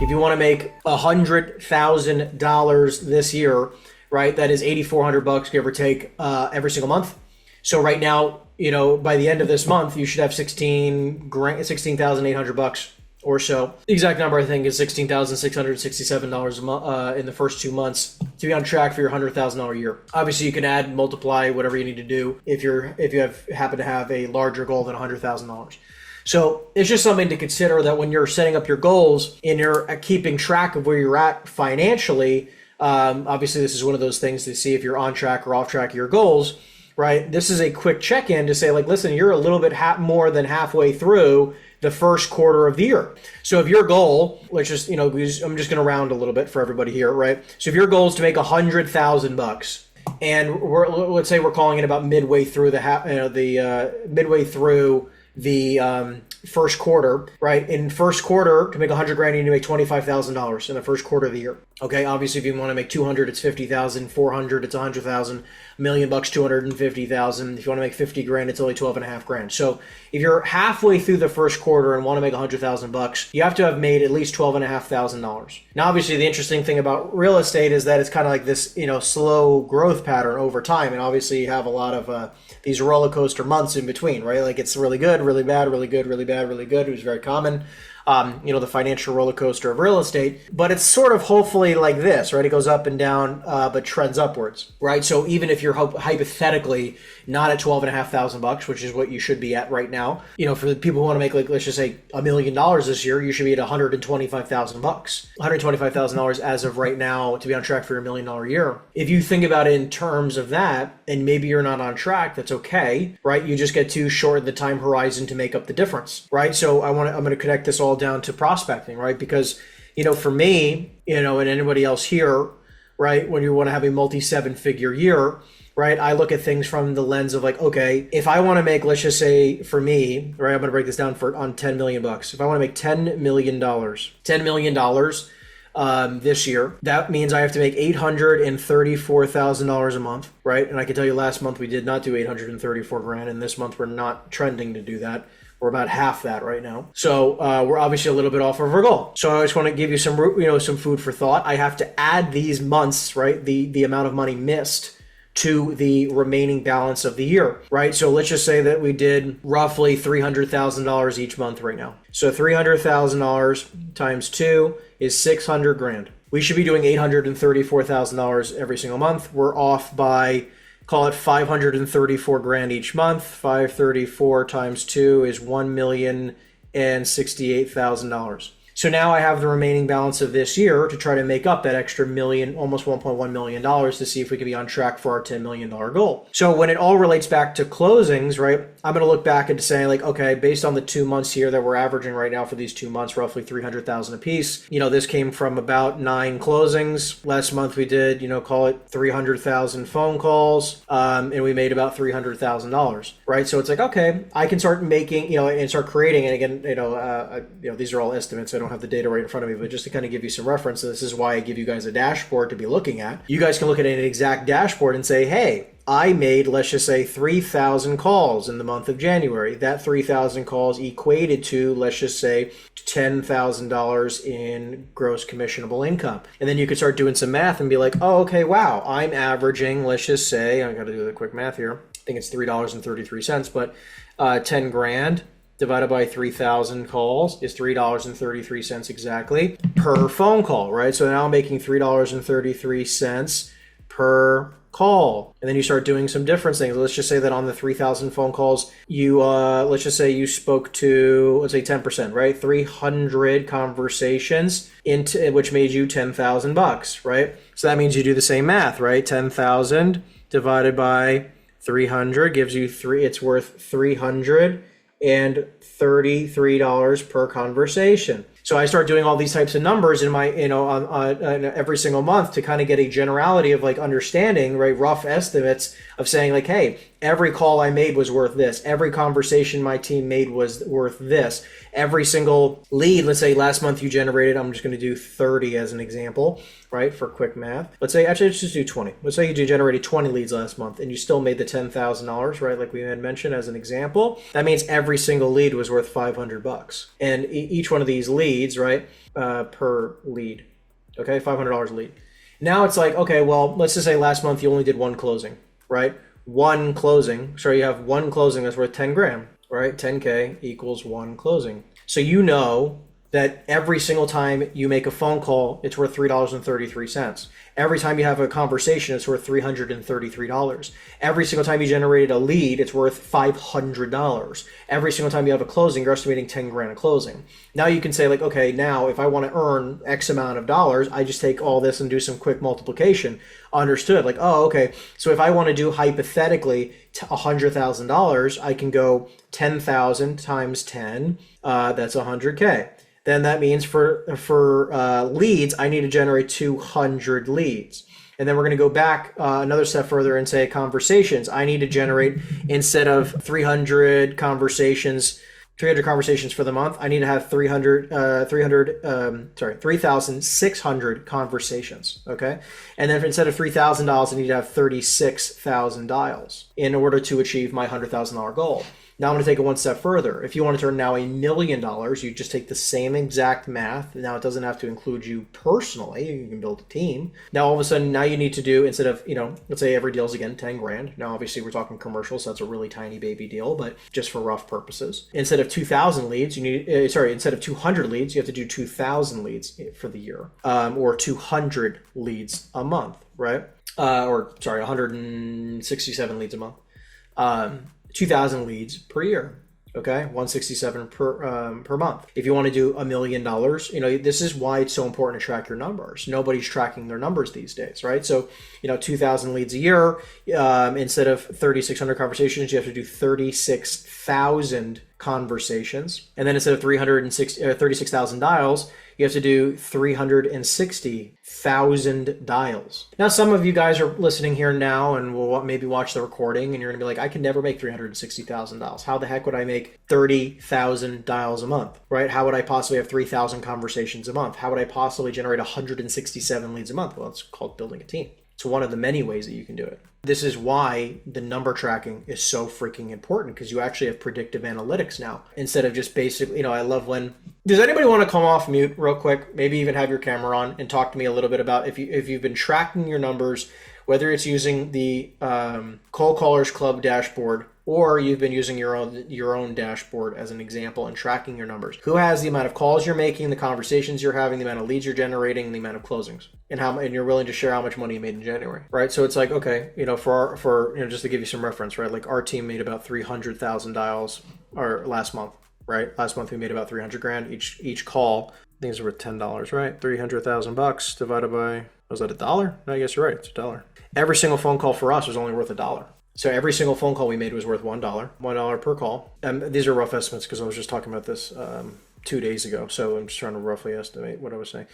If you want to make $100,000 this year, right, that is $8,400, give or take, every single month. So right now, by the end of this month, you should have $16,800 or so. The exact number, I think, is $16,667 a month in the first 2 months to be on track for your $100,000 year. Obviously, you can add, multiply, whatever you need to do if you happen to have a larger goal than $100,000. So it's just something to consider that when you're setting up your goals and you're keeping track of where you're at financially. Obviously, this is one of those things to see if you're on track or off track of your goals, right? This is a quick check-in to say, like, listen, you're a little bit more than halfway through the first quarter of the year. So if your goal, let's just, I'm just going to round a little bit for everybody here, right? So if your goal is to make $100,000 and let's say we're calling it about midway through the first quarter, right? In first quarter, to make $100,000, you need to make $25,000 in the first quarter of the year. Okay, obviously, if you want to make 200, it's 50,000. 400, it's 100,000. $1 million, 250,000. If you want to make 50,000, it's only 12.5 grand. So if you're halfway through the first quarter and want to make $100,000, you have to have made at least $12,500. Now, obviously, the interesting thing about real estate is that it's kind of like this, slow growth pattern over time, and obviously, you have a lot of these roller coaster months in between, right? Like it's really good, really bad, really good, really bad, really good. It was very common. The financial roller coaster of real estate, but it's sort of hopefully like this, right? It goes up and down, but trends upwards, right? So even if you're hypothetically not at $12,500, which is what you should be at right now, for the people who want to make, like, let's just say $1 million this year, you should be at $125,000, $125,000 as of right now to be on track for your $1 million year. If you think about it in terms of that, and maybe you're not on track, that's okay, right? You just get to shorten the time horizon to make up the difference, right? So I'm going to connect this all down to prospecting, right? Because, for me, and anybody else here, right, when you want to have a multi-7-figure year, right, I look at things from the lens of like, okay, if I want to make, let's just say for me, right, I'm going to break this down on $10 million. If I want to make $10 million this year, that means I have to make $834,000 a month, right? And I can tell you last month we did not do $834,000, and this month we're not trending to do that. We're about half that right now. So we're obviously a little bit off of our goal. So I just want to give you some food for thought. I have to add these months, right? The amount of money missed to the remaining balance of the year, right? So let's just say that we did roughly $300,000 each month right now. So $300,000 times 2 is $600,000. We should be doing $834,000 every single month. We're off by, call it $534,000 each month. 534 times 2 is $1,068,000. So now I have the remaining balance of this year to try to make up that extra million, almost $1.1 million, to see if we can be on track for our $10 million goal. So when it all relates back to closings, right, I'm going to look back and say, like, okay, based on the 2 months here that we're averaging right now for these 2 months, roughly $300,000 a piece. This came from about 9 closings. Last month we did, call it 300,000 phone calls, and we made about $300,000, right? So it's like, okay, I can start making, and start creating. And again, these are all estimates. I don't have the data right in front of me, but just to kind of give you some reference, this is why I give you guys a dashboard to be looking at. You guys can look at an exact dashboard and say, hey, I made, let's just say, 3,000 calls in the month of January. That 3,000 calls equated to, let's just say, $10,000 in gross commissionable income. And then you could start doing some math and be like, oh, okay, wow, I'm averaging, let's just say, I got to do the quick math here. I think it's $3.33, but 10 grand divided by 3,000 calls is $3.33 exactly per phone call, right? So now I'm making $3.33 per call. And then you start doing some different things. Let's just say that on the 3,000 phone calls, you, let's just say you spoke to, let's say 10%, right? 300 conversations, which made you $10,000, right? So that means you do the same math, right? 10,000 divided by 300 gives you it's worth $333 per conversation. So I start doing all these types of numbers in my, on every single month to kind of get a generality of like understanding, right? Rough estimates of saying like, hey, Every call I made was worth this. Every conversation my team made was worth this. Every single lead, let's say last month you generated, I'm just going to do 30 as an example, right, for quick math. Let's say, actually, let's just do 20. Let's say you generated 20 leads last month and you still made the $10,000, right, like we had mentioned as an example. That means every single lead was worth $500. And each one of these leads, right, per lead, okay, $500 a lead. Now it's like, okay, well, let's just say last month you only did one closing, right? One closing. So you have one closing that's worth 10 grand, right? 10K equals one closing. So you know that every single time you make a phone call, it's worth $3.33. Every time you have a conversation, it's worth $333. Every single time you generated a lead, it's worth $500. Every single time you have a closing, you're estimating 10 grand a closing. Now you can say like, okay, now if I want to earn X amount of dollars, I just take all this and do some quick multiplication. Understood. Like, oh, okay. So if I want to do hypothetically $100,000, I can go 10,000 times 10. That's 100K. Then that means for leads, I need to generate 200 leads. And then we're going to go back another step further and say conversations. I need to generate, instead of 300 conversations for the month, I need to have 3,600 conversations, okay? And then instead of $3,000, I need to have 36,000 dials in order to achieve my $100,000 goal. Now I'm going to take it one step further. If you want to earn now $1 million, you just take the same exact math. Now it doesn't have to include you personally. You can build a team. Now all of a sudden, now you need to do, instead of, let's say every deal is again 10 grand. Now obviously we're talking commercial, so that's a really tiny baby deal, but just for rough purposes. Instead of 2,000 leads, instead of 200 leads, you have to do 2,000 leads for the year, or 200 leads a month, right? 167 leads a month. 2,000 leads per year, okay? 167 per month. If you want to do $1 million, this is why it's so important to track your numbers. Nobody's tracking their numbers these days, right? So, 2,000 leads a year, instead of 3,600 conversations, you have to do 36,000 conversations. And then instead of 36,000 dials, you have to do 360,000 dials. Now, some of you guys are listening here now and will maybe watch the recording and you're going to be like, I can never make 360,000 dials. How the heck would I make 30,000 dials a month, right? How would I possibly have 3,000 conversations a month? How would I possibly generate 167 leads a month? Well, it's called building a team. It's one of the many ways that you can do it. This is why the number tracking is so freaking important, because you actually have predictive analytics now instead of just basically, I love when, does anybody want to come off mute real quick? Maybe even have your camera on and talk to me a little bit about if you've been tracking your numbers, whether it's using the Cold Callers Club dashboard or you've been using your own dashboard as an example and tracking your numbers. Who has the amount of calls you're making, the conversations you're having, the amount of leads you're generating, the amount of closings, and you're willing to share how much money you made in January, right? So it's like, okay, for just to give you some reference, right? Like our team made about 300,000 dials last month, right? Last month we made about 300 grand each call. Things are worth $10, right? 300,000 bucks divided by, was that $1? No, I guess you're right. It's $1. Every single phone call for us was only worth $1. So every single phone call we made was worth $1, $1 per call. These are rough estimates because I was just talking about this 2 days ago. So I'm just trying to roughly estimate what I was saying.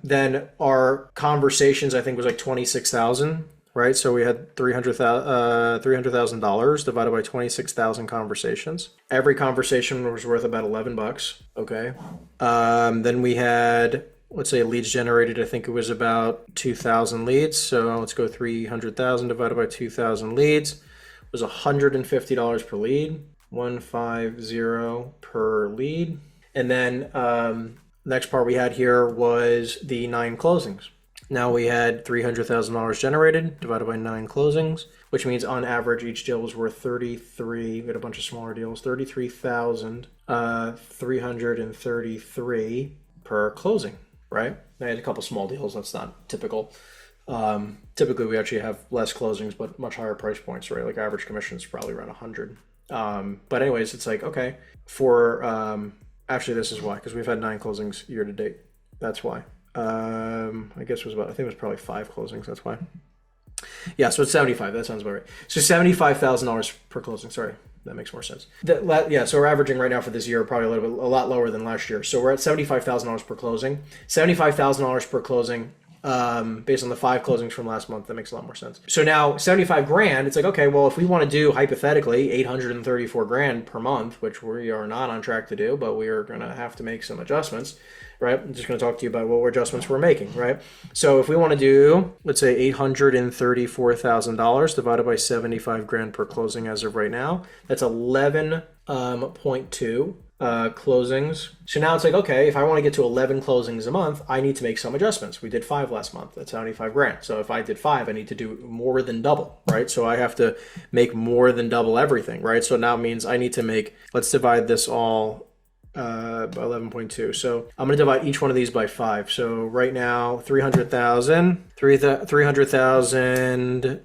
Then our conversations, I think, was like 26,000, right? So we had $300,000 divided by 26,000 conversations. Every conversation was worth about $11, okay? Then we had, let's say, leads generated, I think it was about 2,000 leads. So let's go 300,000 divided by 2,000 leads. It was $150 per lead, 150 per lead. And then next part we had here was the 9 closings. Now we had $300,000 generated divided by 9 closings, which means on average each deal was worth 33. We had a bunch of smaller deals, 33,333 per closing. Right? I had a couple small deals. That's not typical. Typically, we actually have less closings, but much higher price points, right? Like average commission is probably around 100. But anyways, it's like, okay, actually, this is why, because we've had 9 closings year to date. That's why. I guess it was probably 5 closings. That's why. Yeah, so it's 75. That sounds about right. So $75,000 per closing. Sorry. That makes more sense. So we're averaging right now for this year probably a lot lower than last year. So we're at $75,000 per closing. $75,000 per closing based on the 5 closings from last month. That makes a lot more sense. So now 75 grand, it's like, okay, well, if we want to do hypothetically 834 grand per month, which we are not on track to do, but we are going to have to make some adjustments, right? I'm just going to talk to you about what adjustments we're making, right? So if we want to do, let's say $834,000 divided by 75 grand per closing as of right now, that's 11.2 closings. So now it's like, okay, if I want to get to 11 closings a month, I need to make some adjustments. We did 5 last month. That's 75 grand. So if I did 5, I need to do more than double, right? So I have to make more than double everything, right? So now it means I need to make, let's divide this all by 11.2. So I'm going to divide each one of these by 5. So right now, 300,000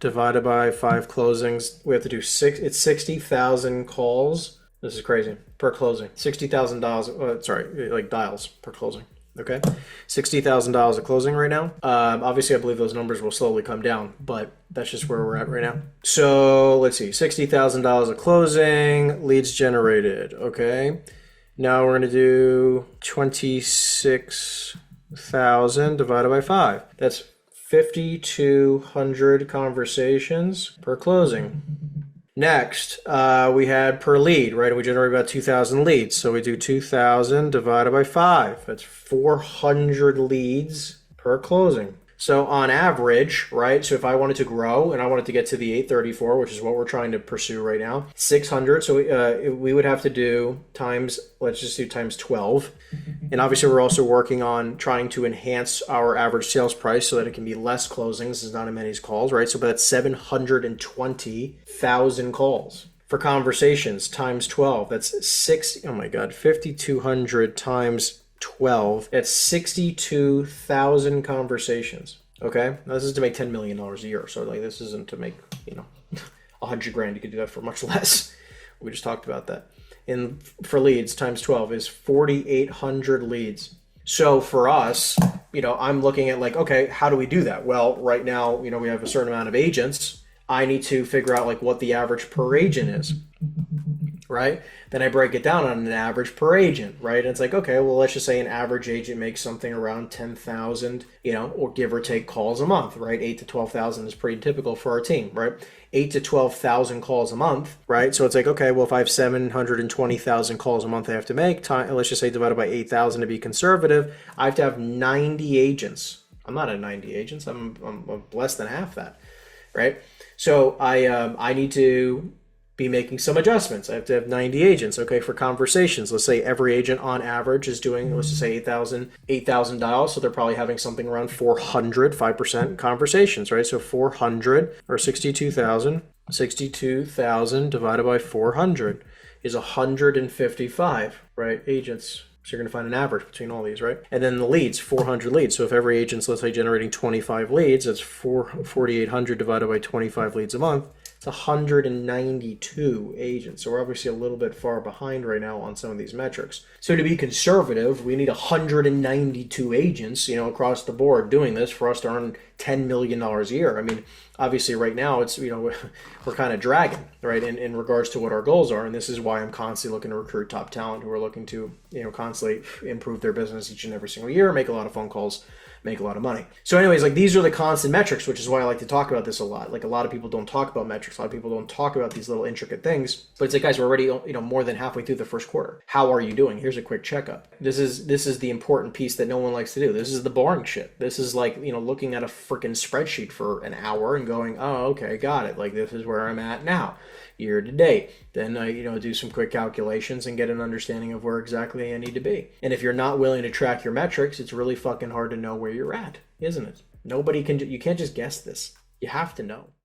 divided by 5 closings. We have to do it's 60,000 calls. This is crazy. Per closing. $60,000, like dials per closing. Okay? $60,000 a closing right now. Obviously, I believe those numbers will slowly come down, but that's just where we're at right now. So let's see. $60,000 a closing. Leads generated. Okay? Now we're going to do 26,000 divided by 5. That's 5,200 conversations per closing. Next, we had per lead, right? We generate about 2,000 leads. So we do 2,000 divided by 5. That's 400 leads per closing. So on average, right? So if I wanted to grow and I wanted to get to the 834, which is what we're trying to pursue right now, 600. So we would have to do times, let's just do times 12. And obviously we're also working on trying to enhance our average sales price so that it can be less closings. There's not as many calls, right? So that's 720,000 calls. For conversations times 12, that's 5,200 times 12, that's 62,000 conversations. Okay, now this is to make $10 million a year. So like this isn't to make 100 grand. You could do that for much less. We just talked about that. And for leads times 12 is 4,800 leads. So for us, I'm looking at like, okay, how do we do that? Well, right now, we have a certain amount of agents. I need to figure out like what the average per agent is. Right? Then I break it down on an average per agent, right? And it's like, okay, well, let's just say an average agent makes something around 10,000, or give or take calls a month, right? 8 to 12,000 is pretty typical for our team, right? 8 to 12,000 calls a month, right? So it's like, okay, well, if I have 720,000 calls a month I have to make, let's just say divided by 8,000 to be conservative, I have to have 90 agents. I'm not at 90 agents. I'm less than half that, right? So I need to be making some adjustments. I have to have 90 agents. Okay, for conversations, let's say every agent on average is doing, let's just say 8,000 dials. So they're probably having something around 400, 5% conversations, right? So 400 or 62,000 divided by 400 is 155, right? Agents. So you're going to find an average between all these, right? And then the leads, 400 leads. So if every agent's, let's say, generating 25 leads, that's 4,800 divided by 25 leads a month. It's 192 agents. So we're obviously a little bit far behind right now on some of these metrics. So to be conservative, we need 192 agents, across the board doing this for us to earn $10 million a year. I mean, obviously right now it's, we're kind of dragging, right, in regards to what our goals are. And this is why I'm constantly looking to recruit top talent who are looking to, constantly improve their business each and every single year, make a lot of phone calls, make a lot of money. So anyways, like these are the constant metrics, which is why I like to talk about this a lot. Like a lot of people don't talk about metrics. A lot of people don't talk about these little intricate things, but it's like, guys, we're already, more than halfway through the first quarter. How are you doing? Here's a quick checkup. This is the important piece that no one likes to do. This is the boring shit. This is like, looking at a freaking spreadsheet for an hour and going, oh, okay, got it. Like this is where I'm at now, year to date. Then I, do some quick calculations and get an understanding of where exactly I need to be. And if you're not willing to track your metrics, it's really fucking hard to know where you're at, isn't it? You can't just guess this. You have to know.